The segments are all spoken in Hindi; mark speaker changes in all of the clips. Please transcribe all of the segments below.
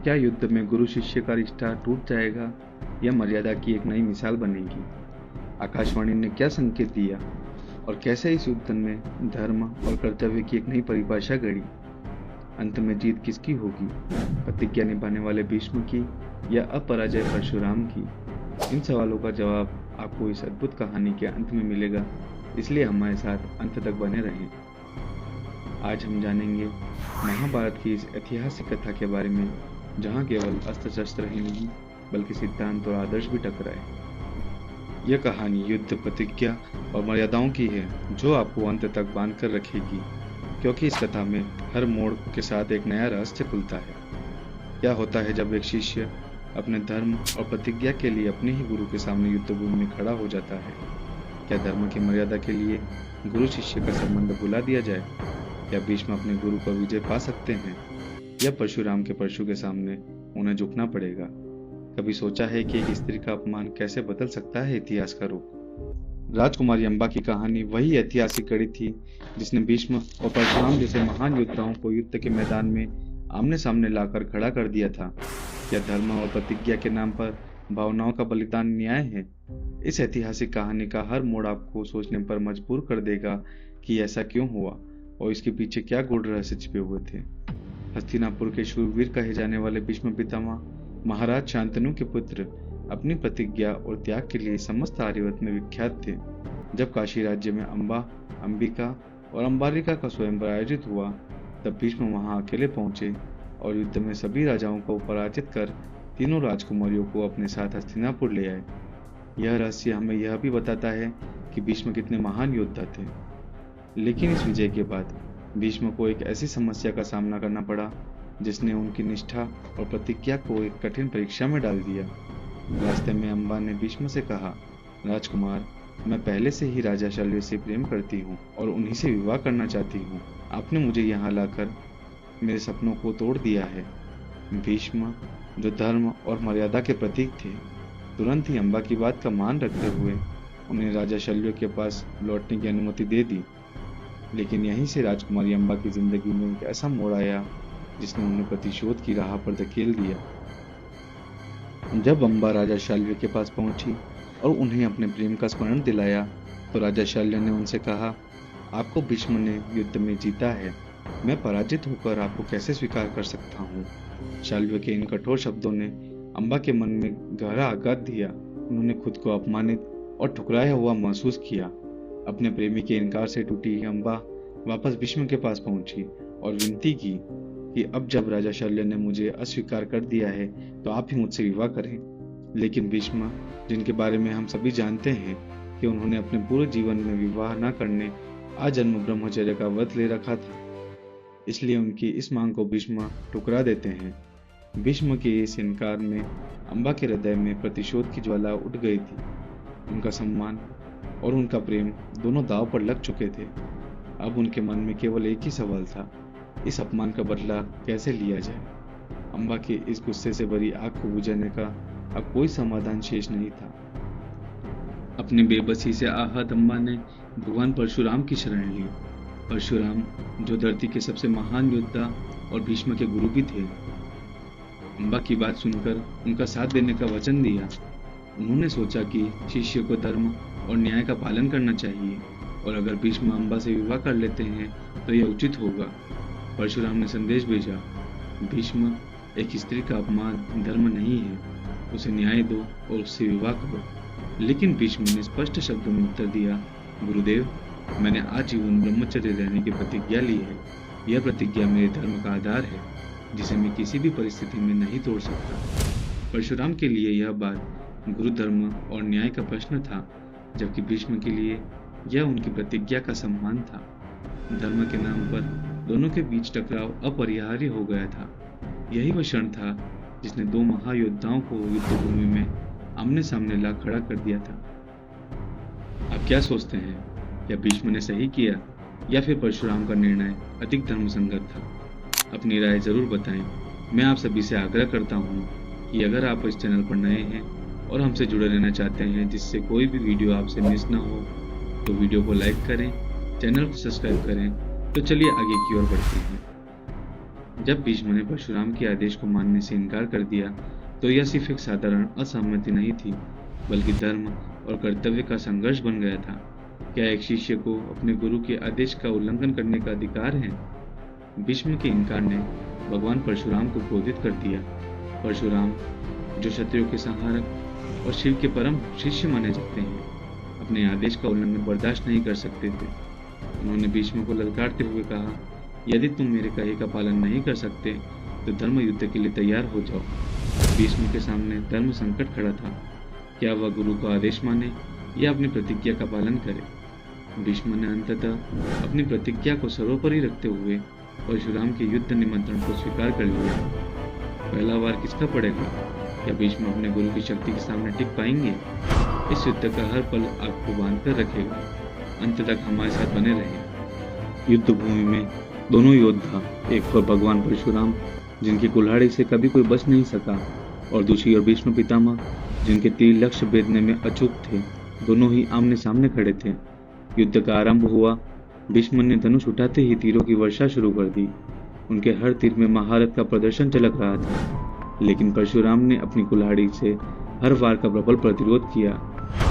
Speaker 1: क्या युद्ध में गुरु शिष्य का रिश्ता टूट जाएगा या मर्यादा की एक नई मिसाल बनेगी? आकाशवाणी ने क्या संकेत दिया और कैसे इस युद्ध में धर्म और कर्तव्य की एक नई परिभाषा गढ़ी? अंत में जीत किसकी होगी, प्रतिज्ञा निभाने वाले भीष्म की या अपराजय परशुराम की? इन सवालों का जवाब आपको इस अद्भुत कहानी के अंत में मिलेगा, इसलिए हमारे साथ अंत तक बने रहें। आज हम जानेंगे महाभारत की इस ऐतिहासिक कथा के बारे में, जहाँ केवल अस्त्र शस्त्र ही नहीं बल्कि सिद्धांत और आदर्श भी टकराए। यह कहानी युद्ध, प्रतिज्ञा और मर्यादाओं की है, जो आपको अंत तक बांध कर रखेगी, क्योंकि इस कथा में हर मोड़ के साथ एक नया रहस्य खुलता है। क्या होता है जब एक शिष्य अपने धर्म और प्रतिज्ञा के लिए अपने ही गुरु के सामने युद्ध भूमि में खड़ा हो जाता है? क्या धर्म की मर्यादा के लिए गुरु शिष्य का संबंध भुला दिया जाए? क्या भीष्म अपने गुरु पर विजय पा सकते हैं या परशुराम के परशु के सामने उन्हें झुकना पड़ेगा? कभी सोचा है कि एक स्त्री का अपमान कैसे बदल सकता है इतिहास का रुख? राजकुमारी अंबा की कहानी वही ऐतिहासिक कड़ी थी जिसने भीष्म और परशुराम जैसे महान योद्धाओं को युद्ध के मैदान में आमने सामने लाकर खड़ा कर दिया था। क्या धर्म और प्रतिज्ञा के नाम पर भावनाओं का बलिदान न्याय है? इस ऐतिहासिक कहानी का हर मोड़ आपको सोचने पर मजबूर कर देगा कि ऐसा क्यों हुआ और इसके पीछे क्या गूढ़ रहस्य छिपे हुए थे। हस्तिनापुर के शूरवीर कहे जाने वाले भीष्म पितामह महाराज शांतनु के पुत्र अपनी प्रतिज्ञा और त्याग के लिए समस्त आर्यवर्त में विख्यात थे। जब काशी राज्य में अंबा, अंबिका और अंबालिका का स्वयंवर आयोजित हुआ, तब भीष्म वहां अकेले पहुंचे और युद्ध में सभी राजाओं को पराजित कर तीनों राजकुमारियों को अपने साथ हस्तिनापुर ले आए। यह रहस्य हमें यह भी बताता है कि भीष्म कितने महान योद्धा थे। लेकिन इस विजय के बाद भीष्म को एक ऐसी समस्या का सामना करना पड़ा जिसने उनकी निष्ठा और प्रतिज्ञा को एक कठिन परीक्षा में डाल दिया। रास्ते में अंबा ने भीष्म से कहा, राजकुमार, मैं पहले से ही राजा शल्य से प्रेम करती हूँ और उन्हीं से विवाह करना चाहती हूँ। आपने मुझे यहाँ लाकर मेरे सपनों को तोड़ दिया है। भीष्म, जो धर्म और मर्यादा के प्रतीक थे, तुरंत ही अंबा की बात का मान रखते हुए उन्हें राजा शल्य के पास लौटने की अनुमति दे दी। लेकिन यहीं से राजकुमारी अंबा की जिंदगी में एक ऐसा मोड़ आया जिसने उन्हें प्रतिशोध की राह पर धकेल दिया। जब अंबा राजा शल्य के पास पहुंची और उन्हें अपने प्रेम का स्मरण दिलाया, तो राजा शल्य ने उनसे कहा, आपको भीष्म ने युद्ध में जीता है, मैं पराजित होकर आपको कैसे स्वीकार कर सकता हूँ। शल्य के इन कठोर शब्दों ने अंबा के मन में गहरा आघात दिया। उन्होंने खुद को अपमानित और ठुकराया हुआ महसूस किया। अपने प्रेमी के इनकार से टूटी अंबा वापस भीष्म के पास पहुंची और विनती की कि अब जब राजा शल्य ने मुझे अस्वीकार कर दिया है तो आप ही मुझसे विवाह करें। लेकिन भीष्म, जिनके बारे में हम सभी जानते हैं कि उन्होंने अपने पूरे जीवन में विवाह न करने आजन्म ब्रह्मचर्य का व्रत ले रखा था, इसलिए उनकी इस मांग को भीष्म ठुकरा देते हैं। भीष्म के इस इनकार में अंबा के हृदय में प्रतिशोध की ज्वाला उठ गई थी। उनका सम्मान और उनका प्रेम दोनों दांव पर लग चुके थे। अब उनके मन में केवल एक ही सवाल था, इस अपमान का बदला कैसे लिया जाए। अंबा के इस गुस्से से भरी आग को बुझाने का अब कोई समाधान शेष नहीं था। अपनी बेबसी से आहत अंबा ने भगवान परशुराम की शरण ली। परशुराम, जो धरती के सबसे महान योद्धा और भीष्म के गुरु भी थे, अंबा की बात सुनकर उनका साथ देने का वचन दिया। उन्होंने सोचा कि शिष्य को धर्म और न्याय का पालन करना चाहिए और अगर भीष्म अंबा से विवाह कर लेते हैं तो यह उचित होगा। परशुराम ने संदेश भेजा, भीष्म, एक स्त्री का अपमान धर्म नहीं है, उसे न्याय दो और उससे विवाह करो। लेकिन भीष्म ने स्पष्ट शब्दों में उत्तर दिया, गुरुदेव, मैंने आजीवन ब्रह्मचर्य रहने की प्रतिज्ञा ली है। यह प्रतिज्ञा मेरे धर्म का आधार है, जिसे मैं किसी भी परिस्थिति में नहीं तोड़ सकता। परशुराम के लिए यह बात गुरु धर्म और न्याय का प्रश्न था, जबकि भीष्म के लिए यह उनकी प्रतिज्ञा का सम्मान था। धर्म के नाम पर दोनों के बीच टकराव अपरिहार्य हो गया था। यही वह क्षण था जिसने दो महायोद्धाओं को युद्ध भूमि में आमने सामने ला खड़ा कर दिया था। आप क्या सोचते हैं, क्या भीष्म ने सही किया या फिर परशुराम का निर्णय अधिक धर्मसंगत था? अपनी राय जरूर बताएं। मैं आप सभी से आग्रह करता हूँ कि अगर आप इस चैनल पर नए हैं और हमसे जुड़े रहना चाहते हैं जिससे कोई भी वीडियो आपसे मिस ना हो, तो वीडियो को लाइक करें, चैनल को सब्सक्राइब करें तो चलिए आगे की ओर बढ़ते हैं। जब भीष्म ने परशुराम के आदेश को मानने से इनकार कर दिया तो यह सिर्फ एक साधारण असहमति नहीं थी, बल्कि धर्म और कर्तव्य का संघर्ष बन गया था। क्या एक शिष्य को अपने गुरु के आदेश का उल्लंघन करने का अधिकार है? भीष्म के इनकार ने भगवान परशुराम को क्रोधित कर दिया। परशुराम, जो क्षत्रियों के संहारक और शिव के परम शिष्य माने जाते हैं, अपने आदेश का उल्लंघन बर्दाश्त नहीं कर सकते थे। उन्होंने भीष्म को ललकारते हुए कहा, यदि तुम मेरे कहे का पालन नहीं कर सकते तो धर्म युद्ध के लिए तैयार हो जाओ। भीष्म के सामने धर्म संकट खड़ा था। क्या वह गुरु का आदेश माने या अपनी प्रतिज्ञा का पालन करे? भीष्म ने अंततः अपनी प्रतिज्ञा को सर्वोपरि रखते हुए परशुराम के युद्ध निमंत्रण को स्वीकार कर लिया। पहला वार किसका पड़ेगा? क्या भीष्म अपने गुरु की शक्ति के सामने टिक पाएंगे? इस युद्ध का हर पल आपको बांध कर रखेगा। अंत तक हमारे साथ बने रहें। युद्ध भूमि में दोनों योद्धा, एक ओर भगवान परशुराम जिनकी कुल्हाड़ी से कभी कोई बच नहीं सका, और दूसरी ओर भीष्म पितामह जिनके तीर लक्ष्य भेदने में अचूक थे, दोनों ही आमने सामने खड़े थे। युद्ध का आरंभ हुआ। भीष्म ने धनुष उठाते ही तीरों की वर्षा शुरू कर दी। उनके हर तीर में महारत का प्रदर्शन झलक रहा था, लेकिन परशुराम ने अपनी कुल्हाड़ी से हर वार का प्रबल प्रतिरोध किया।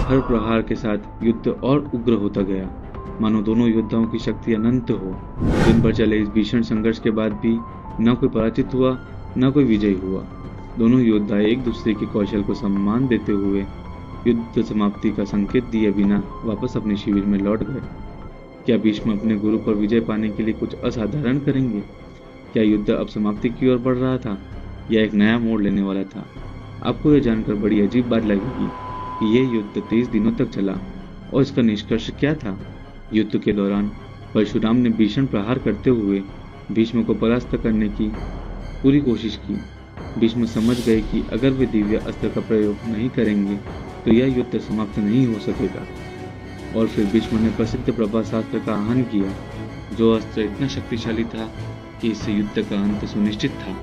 Speaker 1: हर प्रहार के साथ युद्ध और उग्र होता गया, मानो दोनों योद्धाओं की शक्ति अनंत हो। दिन भर चले इस भीषण संघर्ष के बाद भी न कोई पराजित हुआ, न कोई विजयी हुआ। दोनों योद्धा एक दूसरे के कौशल को सम्मान देते हुए युद्ध समाप्ति का संकेत दिए बिना वापस अपने शिविर में लौट गए। क्या भीष्म अपने गुरु पर विजय पाने के लिए कुछ असाधारण करेंगे? क्या युद्ध अब समाप्ति की ओर बढ़ रहा था या एक नया मोड़ लेने वाला था? आपको यह जानकर बड़ी अजीब बात लगेगी कि यह युद्ध 23 दिनों तक चला, और इसका निष्कर्ष क्या था? युद्ध के दौरान परशुराम ने भीषण प्रहार करते हुए भीष्म को परास्त करने की पूरी कोशिश की। भीष्म समझ गए कि अगर वे दिव्य अस्त्र का प्रयोग नहीं करेंगे तो यह युद्ध समाप्त नहीं हो सकेगा। और फिर भीष्म ने प्रसिद्ध प्रभाशास्त्र का आह्वान किया, जो अस्त्र इतना शक्तिशाली था कि इससे युद्ध का अंत सुनिश्चित था।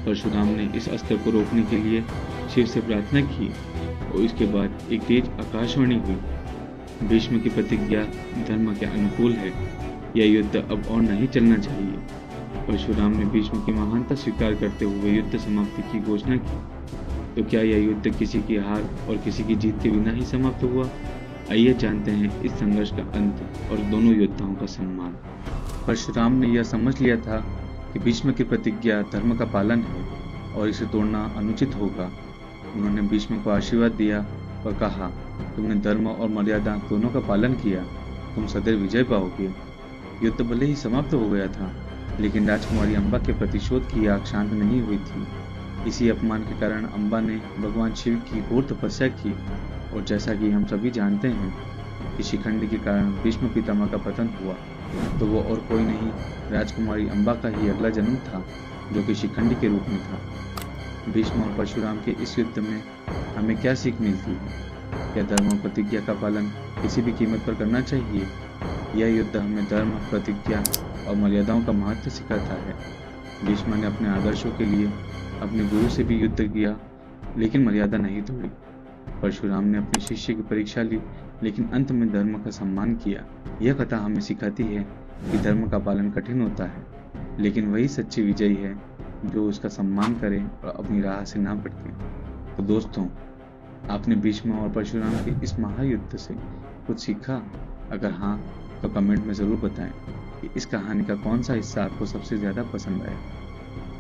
Speaker 1: परशुराम ने इस अस्त्र को रोकने के लिए शिव से प्रार्थना की और इसके बाद एक तेज आकाशवाणी हुई। भीष्म की प्रतिज्ञा धर्म के अनुकूल है। यह युद्ध अब और नहीं चलना चाहिए। परशुराम ने भीष्म की महानता स्वीकार करते हुए युद्ध समाप्ति की घोषणा की। तो क्या यह युद्ध किसी की हार और किसी की जीत के बिना ही समाप्त हुआ? आइए जानते हैं इस संघर्ष का अंत और दोनों योद्धाओं का सम्मान। परशुराम ने यह समझ लिया था कि भीष्म की प्रतिज्ञा धर्म का पालन है और इसे तोड़ना अनुचित होगा। उन्होंने भीष्म को आशीर्वाद दिया और कहा, तुमने धर्म और मर्यादा दोनों का पालन किया, तुम सदैव विजय पाओगे। युद्ध भले ही समाप्त हो गया था, लेकिन राजकुमारी अम्बा के प्रतिशोध की आग शांत नहीं हुई थी। इसी अपमान के कारण अम्बा ने भगवान शिव की घोर तपस्या की, और जैसा कि हम सभी जानते हैं कि शिखंडी के कारण भीष्म पितामह का पतन हुआ, तो वो और कोई नहीं, राजकुमारी अम्बा का ही अगला जन्म था, जो कि शिखंडी के रूप में था। भीष्म और परशुराम के इस युद्ध में हमें क्या सीख मिलती है? क्या धर्म और प्रतिज्ञा का पालन किसी भी कीमत पर करना चाहिए? यह युद्ध हमें धर्म, प्रतिज्ञा और मर्यादाओं का महत्व सिखाता है। भीष्म ने अपने आदर्शों के लिए अपने गुरु से भी युद्ध किया, लेकिन मर्यादा नहीं तोड़ी। परशुराम ने अपने शिष्य की परीक्षा ली, लेकिन अंत में धर्म का सम्मान किया। यह कथा हमें सिखाती है कि धर्म का पालन कठिन होता है, लेकिन वही सच्ची विजयी है जो उसका सम्मान करे और अपनी राह से ना भटके। तो दोस्तों, आपने भीष्म और परशुराम के इस महायुद्ध से कुछ सीखा? अगर हाँ, तो कमेंट में ज़रूर बताएं कि इस कहानी का कौन सा हिस्सा आपको सबसे ज़्यादा पसंद आया।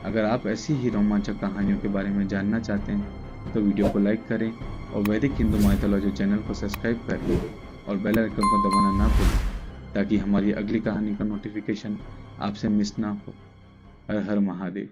Speaker 1: अगर आप ऐसी ही रोमांचक कहानियों के बारे में जानना चाहते हैं तो वीडियो को लाइक करें और वैदिक हिंदू माइथोलॉजी चैनल को सब्सक्राइब करें और बेल आइकन को दबाना ना भूलें, ताकि हमारी अगली कहानी का नोटिफिकेशन आपसे मिस ना हो। हर हर महादेव।